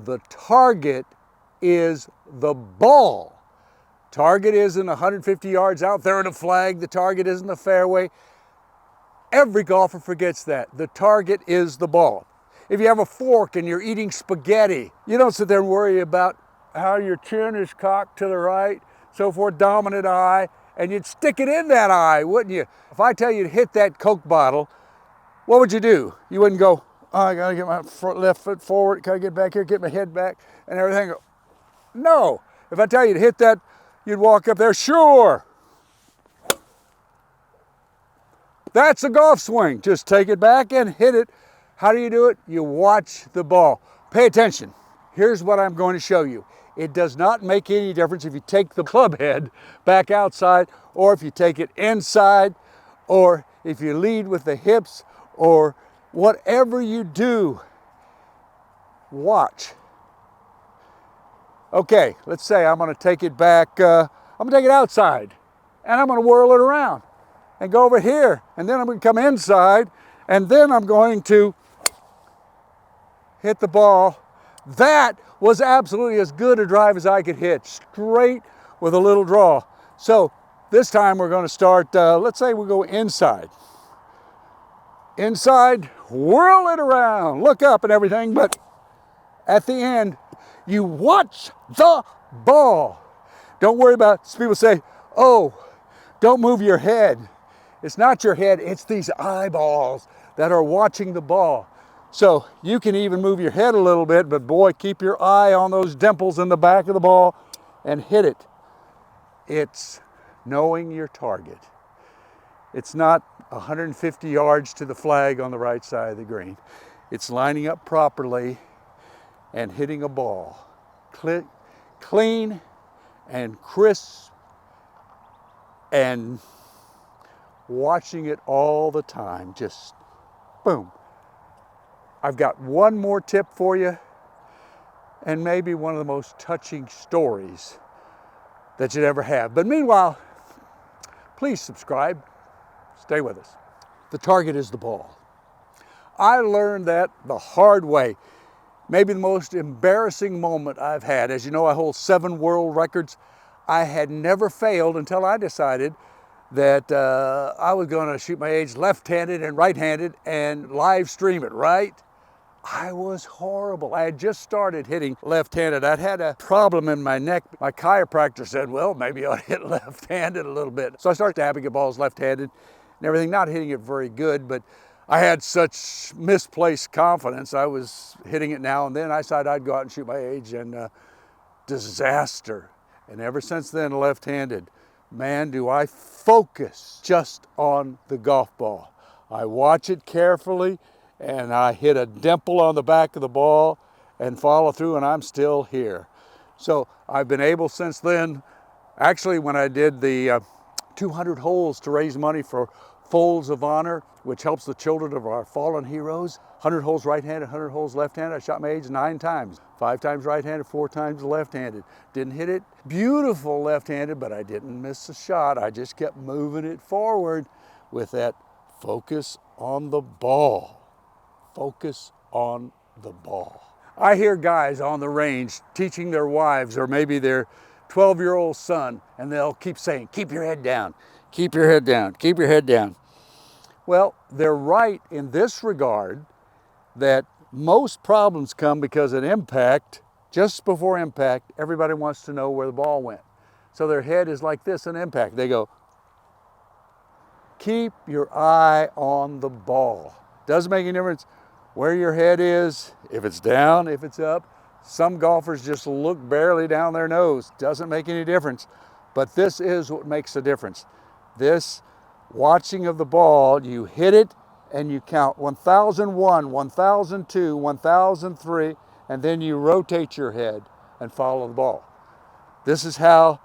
The target is the ball. Target isn't 150 yards out there in a flag. The target isn't the fairway. Every golfer forgets that. The target is the ball. If you have a fork and you're eating spaghetti, you don't sit there and worry about how your chin is cocked to the right, so forth, dominant eye, and you'd stick it in that eye, wouldn't you? If I tell you to hit that Coke bottle, what would you do? You wouldn't go, oh, I gotta get my left foot forward, gotta get back here, get my head back, and everything. No. If I tell you to hit that, you'd walk up there, sure. That's a golf swing. Just take it back and hit it. How do you do it? You watch the ball. Pay attention. Here's what I'm going to show you. It does not make any difference if you take the club head back outside, or if you take it inside, or if you lead with the hips, or whatever you do. Watch. Okay, let's say I'm going to take it back, I'm going to take it outside, and I'm going to whirl it around and go over here, and then I'm going to come inside, and then I'm going to hit the ball. That was absolutely as good a drive as I could hit, straight with a little draw. So this time we're going to start, let's say we'll go inside. Inside, whirl it around, look up and everything, but at the end, you watch the ball. Don't worry about, people say, oh, don't move your head. It's not your head, it's these eyeballs that are watching the ball. So you can even move your head a little bit, but boy, keep your eye on those dimples in the back of the ball and hit it. It's knowing your target. It's not 150 yards to the flag on the right side of the green. It's lining up properly and hitting a ball. Clean and crisp and watching it all the time. Just boom. I've got one more tip for you, and maybe one of the most touching stories that you'd ever have. But meanwhile, please subscribe. Stay with us. The target is the ball. I learned that the hard way. Maybe the most embarrassing moment I've had. As you know, I hold 7 world records. I had never failed until I decided that I was going to shoot my age left-handed and right-handed and live stream it, right? I was horrible. I had just started hitting left-handed. I'd had a problem in my neck. My chiropractor said, well, maybe I ought to hit left-handed a little bit. So I started stabbing at balls left-handed and everything, not hitting it very good, but I had such misplaced confidence. I was hitting it now and then. I decided I'd go out and shoot my age, and disaster. And ever since then, left-handed. Man, do I focus just on the golf ball. I watch it carefully, and I hit a dimple on the back of the ball and follow through, and I'm still here. So I've been able since then, actually when I did the 200 holes to raise money for Folds of Honor, which helps the children of our fallen heroes, 100 holes right-handed, 100 holes left-handed. I shot my age 9 times, 5 times right-handed, 4 times left-handed. Didn't hit it beautiful left-handed, but I didn't miss a shot. I just kept moving it forward with that focus on the ball. Focus on the ball. I hear guys on the range teaching their wives or maybe their 12-year-old son, and they'll keep saying, keep your head down, keep your head down, keep your head down. Well, they're right in this regard that most problems come because at impact, just before impact, everybody wants to know where the ball went. So their head is like this in impact. They go, keep your eye on the ball. Doesn't make any difference where your head is, if it's down, if it's up. Some golfers just look barely down their nose. Doesn't make any difference. But this is what makes a difference. This watching of the ball, you hit it and you count 1001, 1002, 1003, and then you rotate your head and follow the ball. This is how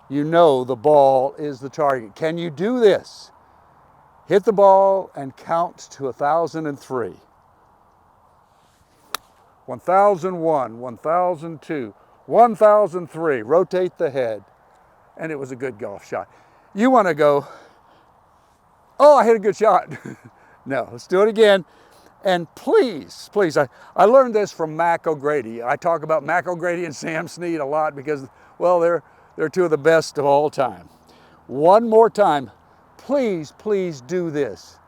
you know the ball is the target. Can you do this? Hit the ball and count to 1003. 1001, 1002, 1003, rotate the head, and it was a good golf shot. You want to go, oh, I hit a good shot. No, let's do it again. And please, please, I learned this from Mac O'Grady. I talk about Mac O'Grady and Sam Snead a lot because, well, they're two of the best of all time. One more time, please, please do this.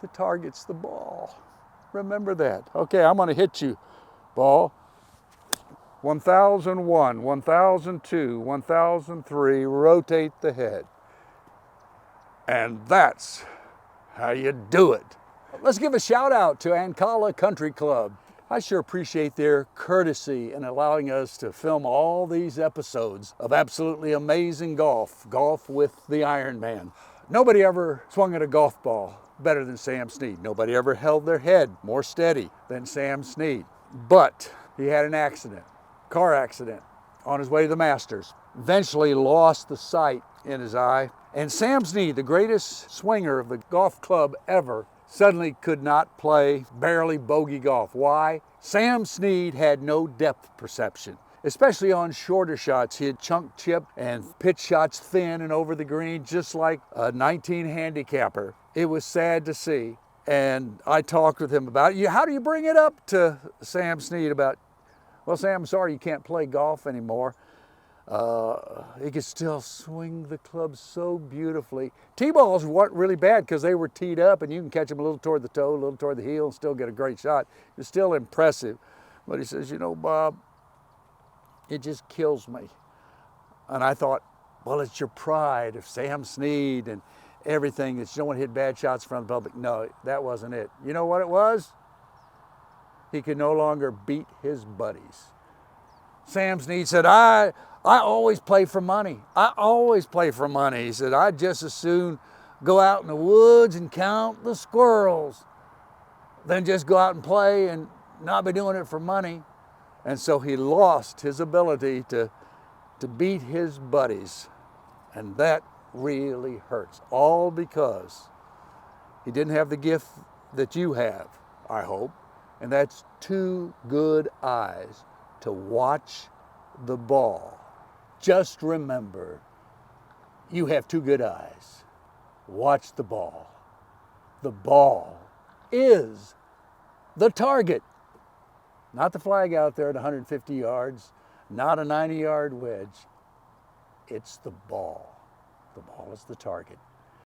The target's the ball. Remember that. Okay, I'm gonna hit you, ball. 1001, 1002, 1003, rotate the head. And that's how you do it. Let's give a shout out to Ancala Country Club. I sure appreciate their courtesy in allowing us to film all these episodes of absolutely amazing golf with the Ironman. Nobody ever swung at a golf ball better than Sam Snead. Nobody ever held their head more steady than Sam Snead. But he had an accident, car accident, on his way to the Masters. Eventually lost the sight in his eye. And Sam Snead, the greatest swinger of the golf club ever, suddenly could not play barely bogey golf. Why? Sam Snead had no depth perception, especially on shorter shots. He'd chunk chip and pitch shots thin and over the green, just like a 19 handicapper. It was sad to see. And I talked with him about it. How do you bring it up to Sam Snead about, well, Sam, I'm sorry you can't play golf anymore. He could still swing the club so beautifully. T-balls weren't really bad because they were teed up and you can catch them a little toward the toe, a little toward the heel and still get a great shot. It's still impressive. But he says, you know, Bob, it just kills me. And I thought, well, it's your pride of Sam Snead and everything that you don't want to hit bad shots in front of the public. No, that wasn't it. You know what it was? He could no longer beat his buddies. Sam Snead said, I always play for money. I always play for money. He said, I'd just as soon go out in the woods and count the squirrels than just go out and play and not be doing it for money. And so he lost his ability to beat his buddies. And that really hurts, all because he didn't have the gift that you have, I hope, and that's two good eyes to watch the ball. Just remember, you have two good eyes. Watch the ball. The ball is the target. Not the flag out there at 150 yards, not a 90-yard wedge. It's the ball. The ball is the target.